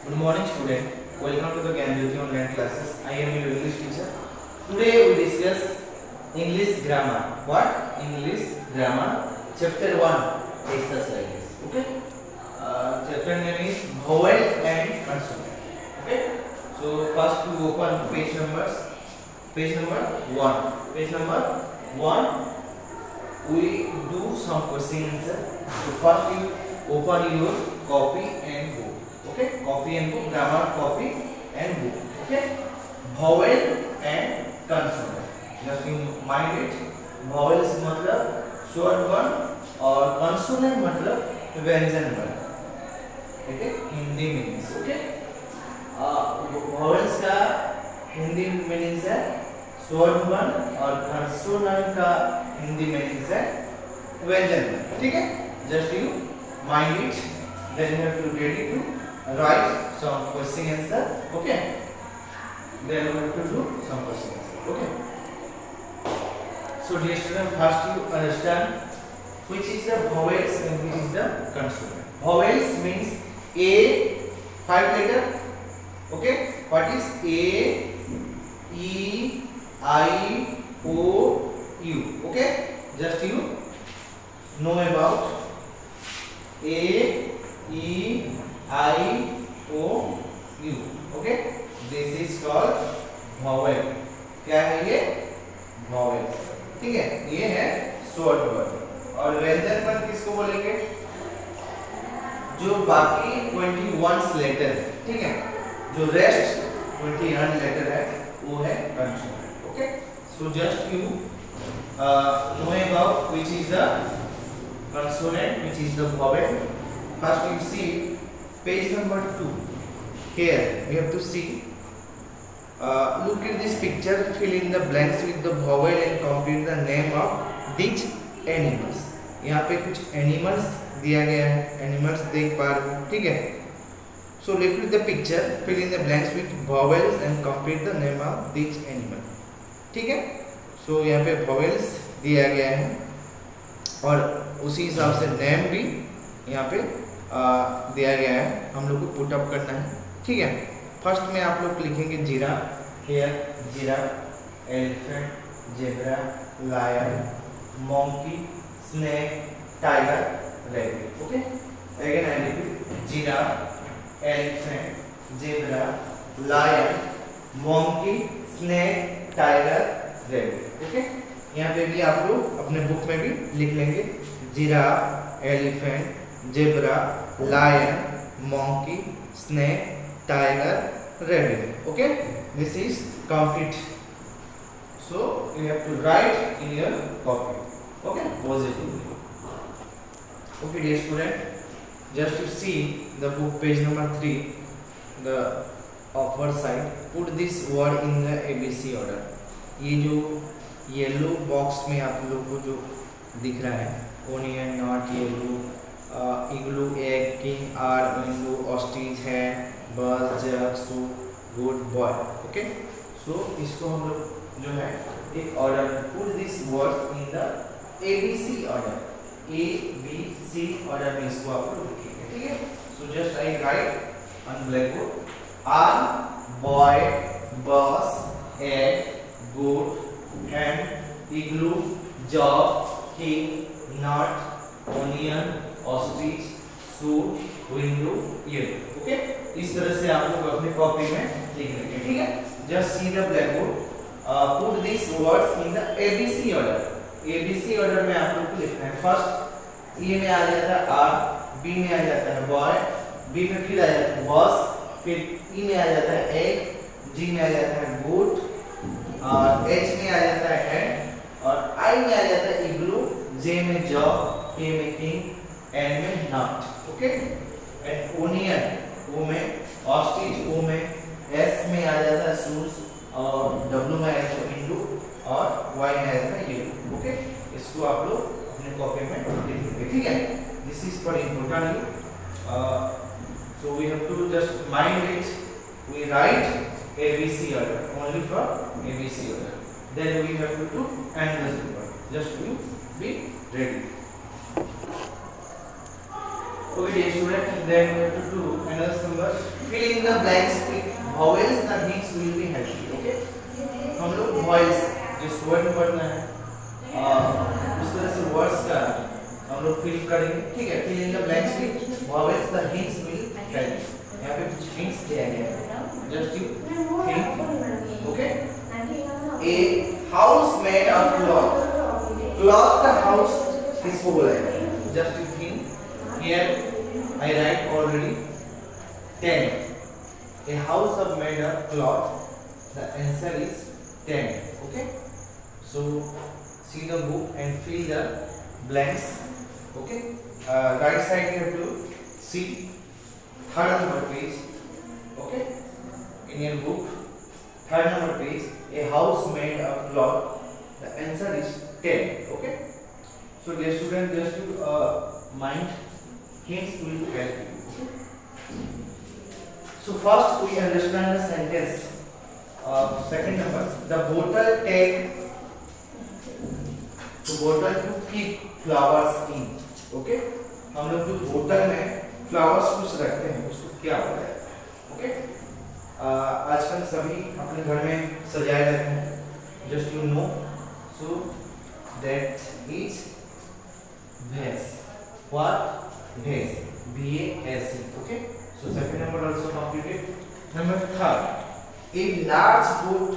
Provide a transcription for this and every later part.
Good morning, student. Welcome to the Gyanjyoti online classes. I am your English teacher. Today we discuss English grammar. What? English grammar. Chapter 1 exercises. Okay. Chapter name is vowel and consonant. Okay. So first we open page numbers. Page number 1. Page number 1. We do some question answer. So first you open your copy and book. Okay, copy and book, grammar copy and book. Okay, vowel and consonant. Just you mind it. Vowels मतलब स्वर वर्ण और consonant मतलब व्यंजन वर्ण. Okay, Hindi meanings. Okay, vowels का Hindi meanings है स्वर वर्ण और consonant का हिंदी मीनिंग्स है व्यंजन वर्ण. ठीक है, just you mind it. Then you have to ready to write some question answer. Okay, then we have to do some question answer. Okay, so dear student, first you understand which is the vowels and which is the consonant. Vowels means a 5 letter. Okay, what is a, e, I, o, u. Okay, just you know about a, e, I, O, U. Okay, this is called vowel. क्या है ये? vowel. ठीक है, ये है स्वर वर्ण. और व्यंजन वर्ण किसको बोलेंगे? जो बाकी 21 लेटर है. ठीक है, जो रेस्ट 21 लेटर है वो है consonant. Okay, so just you know about which is the consonant, which is the vowel. First you see page number 2. Here we have to see, look at this picture, fill in the blanks with the vowel and complete the name of these animals. यहाँ पे कुछ animals दिया गया है, animals देख पा रहे हो. ठीक है, so look at the picture, fill in the blanks with vowels and complete the name of these animals. ठीक है, so यहाँ पे vowels दिया गया है और उसी हिसाब से name भी यहाँ पे दिया गया है. हम लोग को पुट अप करना है. ठीक है, फर्स्ट में आप लोग लिखेंगे जीरा. हेयर, जीरा, elephant, zebra, lion, monkey, snake, tiger, rabbit. Okay, again I repeat, जीरा, elephant, zebra, lion, monkey, snake, tiger, rabbit. Okay, यहाँ पे भी आप लोग अपने बुक में भी लिख लेंगे जीरा, elephant, zebra, lion, monkey, snake, tiger, rabbit. Okay, this is complete. So you have to write in your copy. Okay, positively. Okay, dear student, just to see the book page number 3, the upper side, put this word in the ABC order. ये जो yellow box में आप लोग को जो दिख रहा है, onion, not, yellow, igloo, egg, king, are, window, ostrich, hand, bird, jug, sue, good, boy. Okay, so इसको हम लोग जो है एक ऑर्डर में put this word in the ABC order. ABC order में इसको आप लोग लिखेंगे. ठीक है, so just I write on black board. Are, boy, bus, egg, good, hand, igloo, jug, king, not, onion, ostrich, suit, window, yellow. Okay, इस तरह से आप लोग अपने कॉपी में लिख लेंगे. ठीक है, just see the black board, put this words in the ABC order. ABC order में आप लोग को लिखना है. फर्स्ट ए में आ जाता है आर, बी में आ जाता है बॉय, बी में फिर आ जाता है बस, फिर ई में आ जाता है एग, जी में आ जाता है गोट, और एच में आ जाता है हैंड, और आई में आ जाता है इग्लू, जे में जॉग, के में किंग, एन में नॉट. ओके, एंड ओनियन, ओ में ऑस्ट्रिच, ओ में एस में आ जाता है शूज, और डब्ल्यू में आ जाता है विंडो, और वाई में आ जाता है येलो. ओके, इसको आप लोग अपने कॉपी में लिखेंगे. ठीक है, this is for important. So we have to just mind it. We write ABC order only for ABC order. Then we have to do endless paper. Just you be ready. Okay, dear student, then we have to do another number. Fill in the blanks with vowels. The hints will be helpful. Okay, हम लोग vowels जिस word में पढ़ना है उस तरह से words का हम लोग fill करेंगे. ठीक है, fill in the blanks with vowels. The hints will help. यहाँ पे कुछ hints दिया गया है. Just you think. Okay. A house made of cloth. Cloth का house किसको बोला है? Just you think. Here I write already 10. A house of made of cloth. The answer is 10. Okay. So see the book and fill the blanks. Okay. Right side you have to see third number page. Okay. In your book, third number page. A house made of cloth. The answer is 10. Okay. So dear student, just to mind. Hints will help you. So first we understand the sentence. Second number, the bottle take to bottle to keep flowers in. Okay? हम लोग जो बोतल में flowers कुछ रखते हैं उसको क्या बोलते हैं? Okay? आजकल सभी अपने घर में सजाए रहते हैं. Just you know. So that is vase. What? Vase. V-A-S-E. Okay. So second number also completed. Number third. A large boat.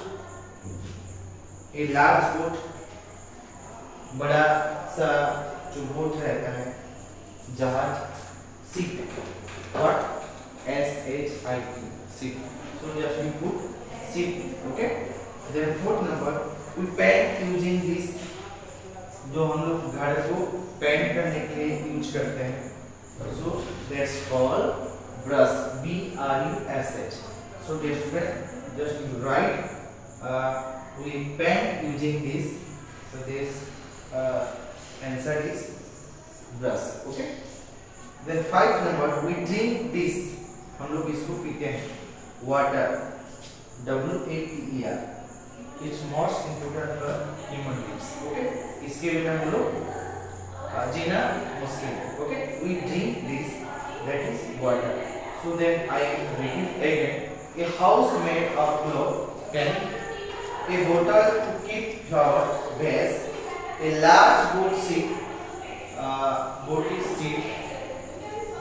A large boat. बड़ा सा जो बोट रहता है जहाज. Ship. What? S-H-I-P. Ship. So just we put ship. Okay. Then fourth number. We paint using this. जो हम लोग घर को पेंट करने के लिए यूज करते हैं. So that's called brush. B-R-U-S-H. So dear student, just you write. We paint using this. So this answer is brush. Okay. Then five number, we drink this. हम लोग इसको पीते हैं. Water. W-A-T-E-R. It's most important for human beings. Okay. इसके बिना हम लोग जीना मुश्किल है. Okay. We drink this. That is water. So then I repeat again. A house made of cloth. Can. A bottle to keep flower. Vase. A large boat ship. Boat is ship.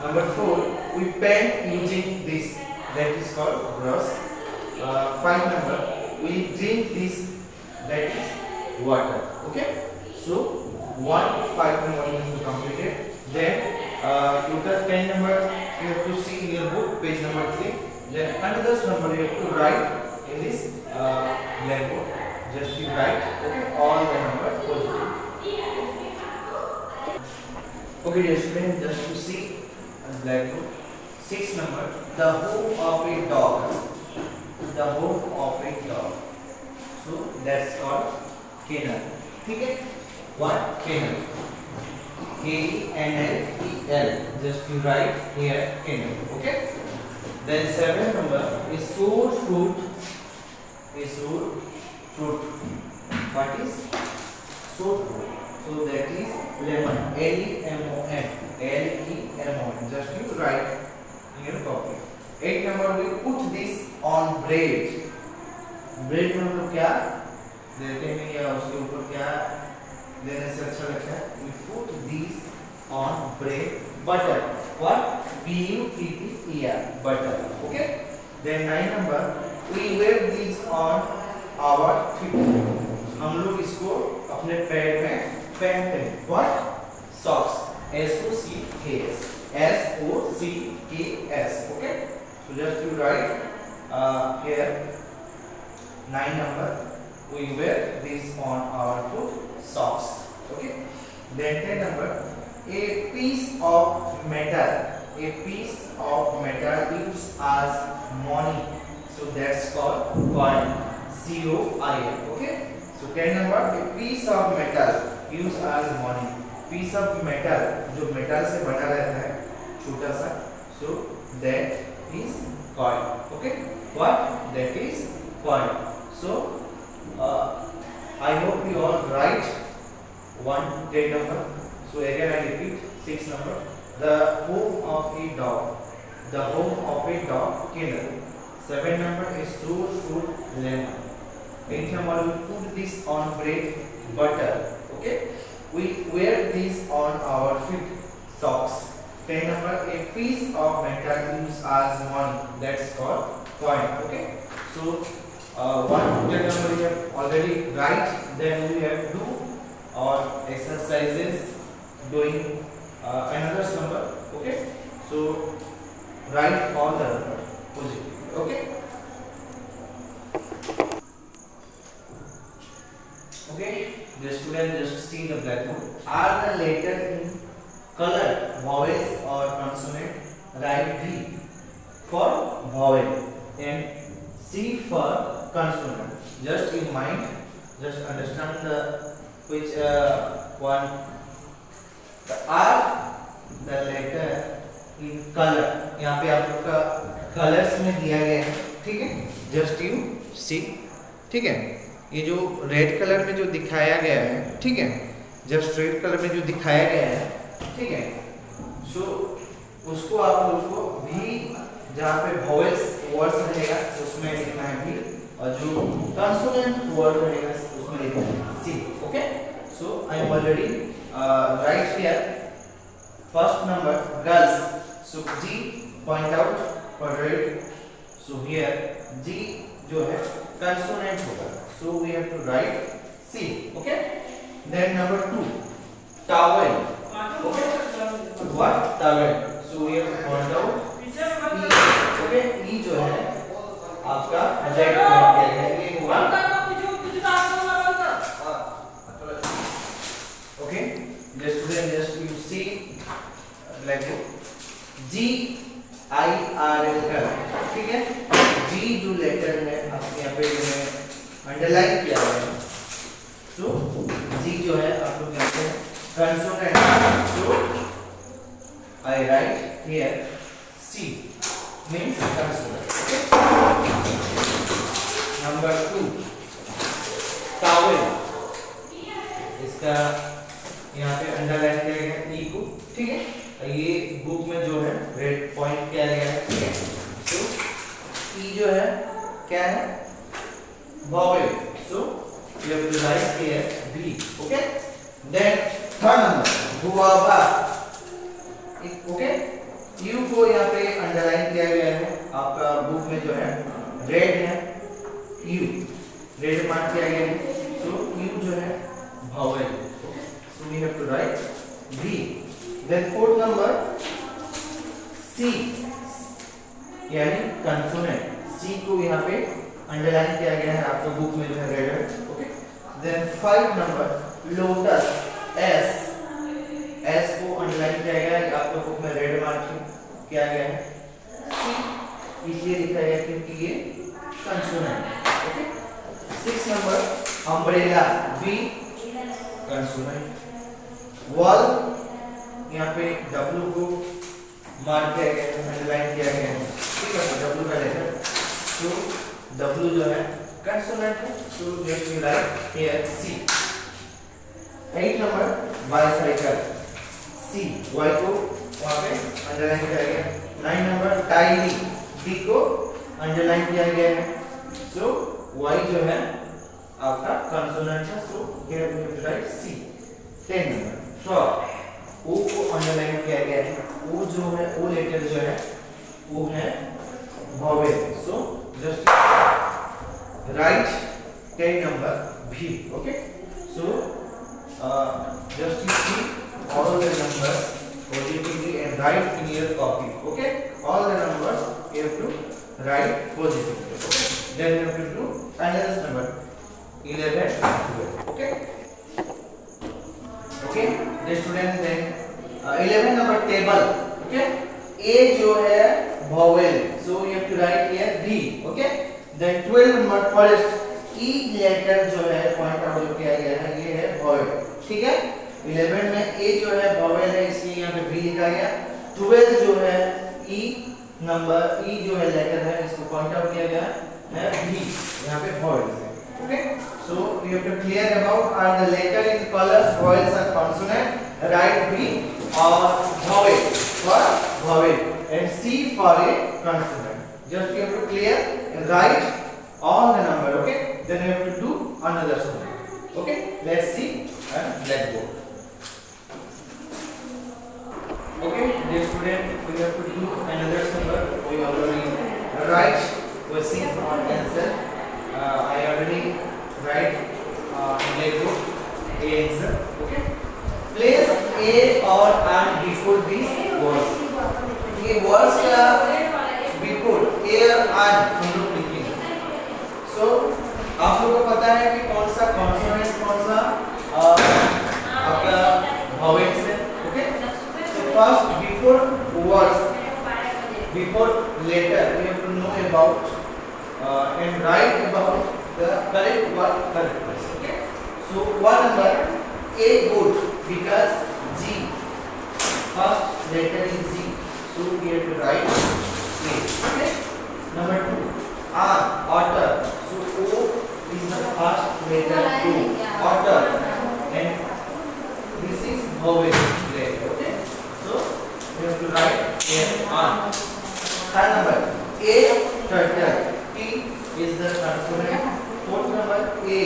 Number 4. We paint using this. That is called brush. 5 number. We drink this. That is water. Okay. So 1 to 5 number is completed. Then total 10 number you have to see in your book, page number 3. Then another number you have to write in this blackboard. Just you write. Okay. All the number positive. Okay, dear student, just to see blackboard. 6 number, the hoof of a dog. The hoof of a dog. So that's called kennel. ठीक है? What? Kennel. K-E-N-L-E-L. Just you write here kennel. Okay? Then 7 number is sour fruit. Is sour fruit. What is sour fruit? So that is lemon. L-E-M-O-N. L-E-M-O-N. Just you write in your copy. 8 number, we put this on bread. Bread में हम लोग क्या देते हैं या उसके ऊपर क्या देने से अच्छा लगता है? We put this on bread. Butter. What? B-U-T-T-E-R. Butter. Okay. Then 9 number, we wear these on our feet. हम लोग इसको अपने पैर में पहनते हैं. What? Socks. S-O-C-K-S. S-O-C-K-S. Okay. So just you write here 9 number. We wear these on our foot. Socks. Okay. Then 10 number. A piece of metal. A piece of metal used as money. So that's called coin. C-O-I-N. Okay. So 10 number. A piece of metal used as money. Piece of metal जो metal से बना रहता है छोटा सा. So that is coin. Okay. What? That is coin. So I hope you all write 1 to 10 number. So again I repeat 6 number. the home of a dog. The home of a dog kennel. 7 number is sour fruit lemon. 8 number we put this on bread butter. Okay. We wear this on our feet socks. 10 number a piece of metal used as money. That's called coin. Okay. So 1 10 number we have already write. Then we have do or exercises doing another number. Okay. So write all the number positive. Okay. Okay. The student just see the blackboard. Are the letter in color vowels or consonant? Write V for vowel and C for consonant. Just in mind, just understand the which one. The R, the letter in color. यहाँ पे आप लोग का colours में दिया गया है, ठीक है? जस्ट यू सी, ठीक है? ये जो रेड कलर में जो दिखाया गया है, ठीक है? जस्ट रेड कलर में जो दिखाया गया है, ठीक है? सो उसको आप लोग को भी जहाँ पे वॉवेल्स वर्ड्स रहेगा उसमें लिखना है भी, और जो कंसोनेंट वर्ड रहेगा उसमें लिखना है C. Okay. So I am already write here. First number girls. So G point out for red. So here G जो है कंसोनेंट होगा. So we have to write C. Okay. Then number 2, towel. Okay. What towel? So we have to point out E. Okay. E जो है आपका Z point क्या है? ये हुआ. Okay. Just student just you see like G I R L का, ठीक है? G जो लेटर है आपके यहाँ पे जो है अंडरलाइन किया हुआ है. सो जी जो है आप लोग कहते हैं consonant. So I write here C means consonant. Number 2 towel. इसका यहाँ पे अंडरलाइन किया गया है ई को, ठीक है? ये बुक में जो है रेड पॉइंट किया गया है, ठीक है? सो ई जो है क्या है? vowel. So you have to write here V. Okay. Then third number guava. Okay. U को यहाँ पे अंडरलाइन किया गया है. आपका बुक में जो है रेड है, U रेड मार्क किया गया है. So U जो है vowel. So we have to write V. Then fourth number C यानी consonant. C को यहाँ पे अंडरलाइन किया गया है आपके बुक में जो है रेड है. Okay. Then 5 number lotus. S को अंडरलाइन किया गया है आपके बुक में रेड मार्क किया गया है. सी इसलिए लिखा गया क्योंकि ये consonant. Okay. 6 number umbrella. B consonant. Wall यहाँ पे डब्ल्यू को मार्क किया गया है, अंडरलाइन किया गया है, ठीक है? तो डब्ल्यू का लेटर. तो W जो है कंसोनेंट है. So just we write here C. 8 number bicycle. C Y को वहाँ पे अंडरलाइन किया गया. 9 नंबर डायरी. D को अंडरलाइन किया गया है. So Y जो है आपका कंसोनेंट है. So here we have to write C. 10 number frog. O को अंडरलाइन किया गया है. O जो है O लेटर जो है वो है vowel. So just write 10 number V. Okay. So just you see all the numbers positively and write in your copy. Okay. All the numbers you have to write positively. Okay. Then you have to do another number 11 12. Okay. Okay. The student then 11 number table. Okay. A जो है vowel. So you have to write here D. Okay. Then 12 number forest. E letter जो है point out जो किया गया है ये है vowel. ठीक है? 11 में A जो है vowel है इसलिए यहाँ पे B लिखा गया. 12 जो है E नंबर E जो है लेटर है इसको पॉइंट आउट किया गया है B. यहाँ पे vowel है. Okay? So you have to clear about are the letter in colors vowels or consonant. Write B or vowel. for vowel and C for a consonant. Just you have to clear and write all the number. Okay. Then you have to do another sum. Okay. Let's see on blackboard. Okay, dear student, we have to do another number. We already write question or answer. I already write blackboard a answer. Okay. Place a or and before these words. ये words का before a और and हम लोग लिखेंगे. So आप लोगों को पता है कि कौन सा consonant कौन सा आपका vowels है. Okay. First, before words, before letter, we have to know about and write about the correct word, correct place. Okay. So one number A good because G. First letter is G, so we have to write A. Okay. Number two, R otter. So O is the first letter O. Otter, and this is vowel letter. Okay. So we have to write A on. Third number A turtle. T is the consonant. Fourth number A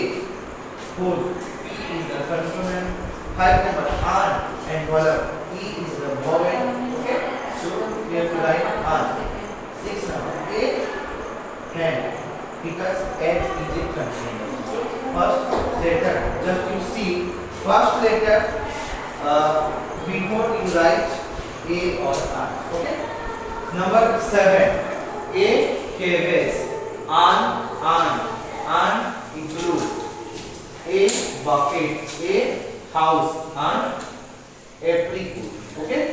food. P is the consonant. Five number R and vowel. E is the vowel. Okay. So we have to write R. Six number A hand because H is a consonant. First letter. Just you see first letter. Before you write A or R. Okay. Number 7. A cabbage. An igloo. A bucket. A house. An apricot. Okay.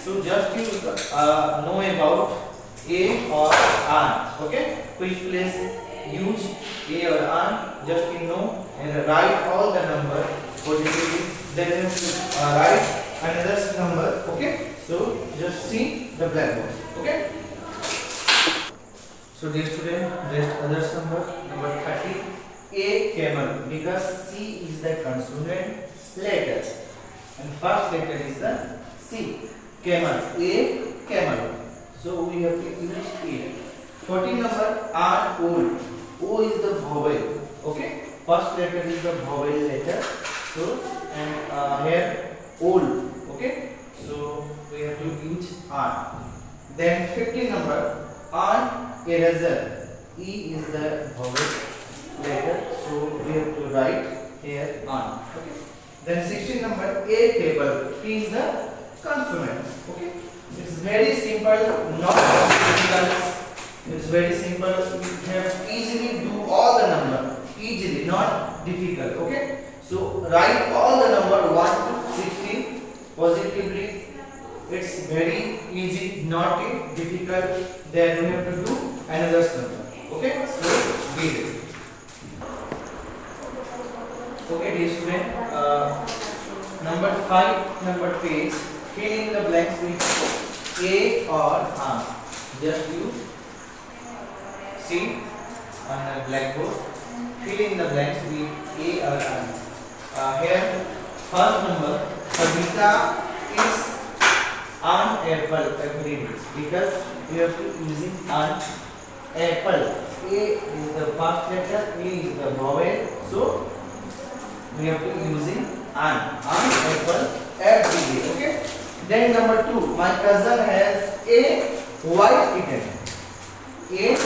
So just you know about A or an. Okay. Which place use A or an. Just you know and write all the number positively. Then you write another number. Okay. So just see the blackboard. Okay. So dear student, next other number 30. A camel because C is the consonant letter and first letter is the C. Camel. A camel. So we have to use A. 14 number R old. O is the vowel. Okay. First letter is the vowel letter. So and here old. Okay. So we have to use R. Then 15 number on eraser. E is the vowel letter. So we have to write here on. Okay. Then 16 number A table. T is the consonant. Okay. It's very simple, not difficult. It's very simple. You can easily do all the number. Easily, not difficult. Okay. So write all the number 1 to 16 positively. It's very easy, not difficult. Then we have to do another number. Okay. So read it. Okay, dear student. Number 5, number page. Fill in the blanks with A or an. Just you see on the blackboard. Fill in the blanks with A or an. Here, first number, Savita is an apple every day because we have to using an apple. A is the first letter, A is the vowel, so we have to using an apple every day. Okay. Then number 2, my cousin has a white kitten. A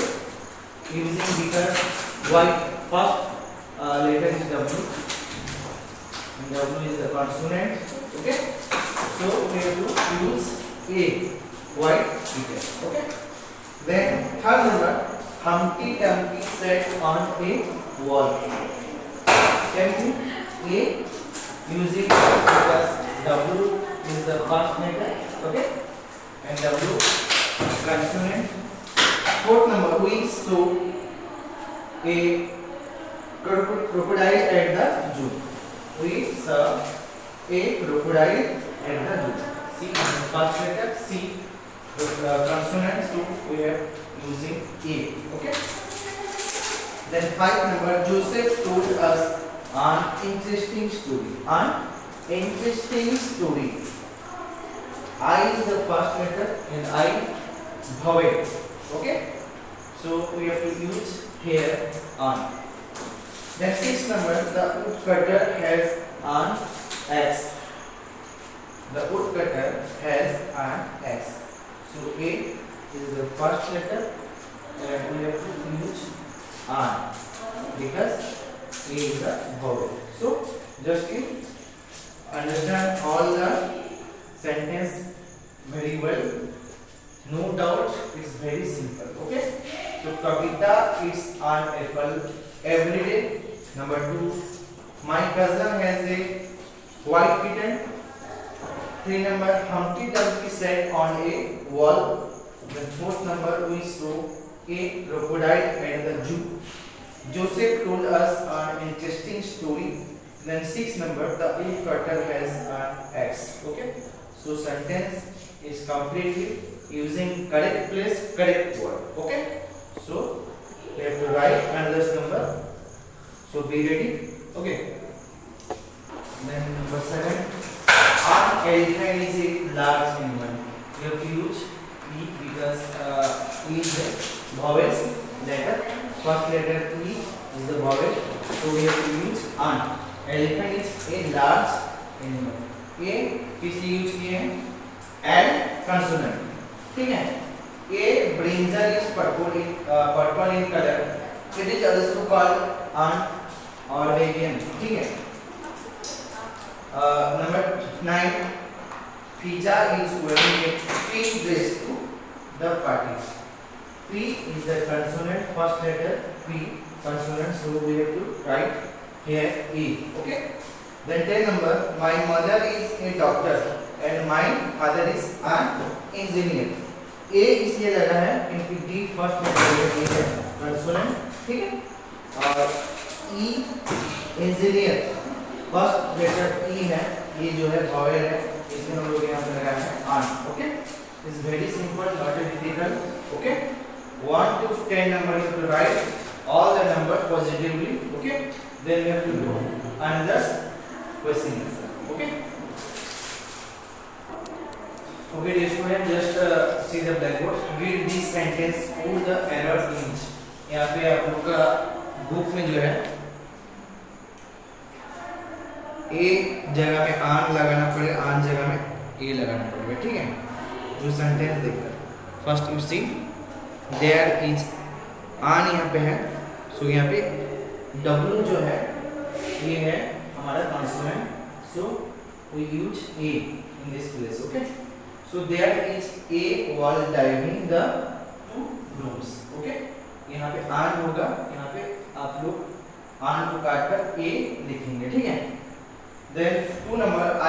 using because white first letter is W. W is the consonant. Okay. So we have to use A white kitten. Okay. Then third number, Humpty Dumpty sat on a wall. Can A using because W is the first letter. Okay. And W consonant. Fourth number, we saw a crocodile at the zoo. We saw a crocodile at the zoo. C is the first letter. C consonant. So we are using A. Okay. Then 5 number, Joseph told us an interesting story. An interesting story. I is the first letter and I vowel. Okay, so we have to use here an. Then 6 number, the woodcutter has an X. The woodcutter has an X. So A is the first letter and we have to use an because A is the vowel. So just you understand all the sentence very well. No doubt, it's very simple. Okay. So Kavita eats an apple every day. Number 2, my cousin has a white kitten. 3 number, Humpty Dumpty sat on a wall. The 4th number, we saw a crocodile at the zoo. Joseph told us an interesting story. Then 6 number, the woodcutter has an X. Okay. So sentence is completely using correct place, correct word. Okay. So you have to write another number. So be ready. Okay. Then number 7, an elephant is a large animal. You have to use E because E is the vowels letter. First letter E is the vowel. So we have to use an. Elephant is a large animal. A किस लिए use किए हैं? Add consonant. ठीक है. A brinjal is purple in color. It is also called an Norwegian. ठीक है. Number 9, Pizza is wearing a pink dress to the party. P is the consonant, first letter P consonant, so we have to write here E. Okay. Then 10 number, my mother is a doctor and my father is an engineer. A इसलिए लगा है क्योंकि D first letter है consonant. ठीक है. और E engineer first letter E है, ये जो है vowel है, इसमें हम लोग यहाँ पे लगाया है an. Okay. It's very simple, not difficult. Okay. 1 to 10 number you have to write all the numbers positively. Okay. Then we have to do another question answer. Okay. Okay, dear student, just see the blackboard. Read this sentence. Put the error image. यहाँ पे आप लोग का book में जो है ए जगह में आन लगाना पड़ेगा, आन जगह में ए लगाना पड़ेगा. ठीक है. जो सेंटेंस देखकर first you see there is an यहाँ पे है. सो यहाँ पे W जो है ये है हमारा consonant. So we use A in this place. Okay. So there is a wall diving the 2 rooms. Okay. यहाँ पे आन होगा, यहाँ पे आप लोग आन को काट कर A लिखेंगे. ठीक है. Then 2 number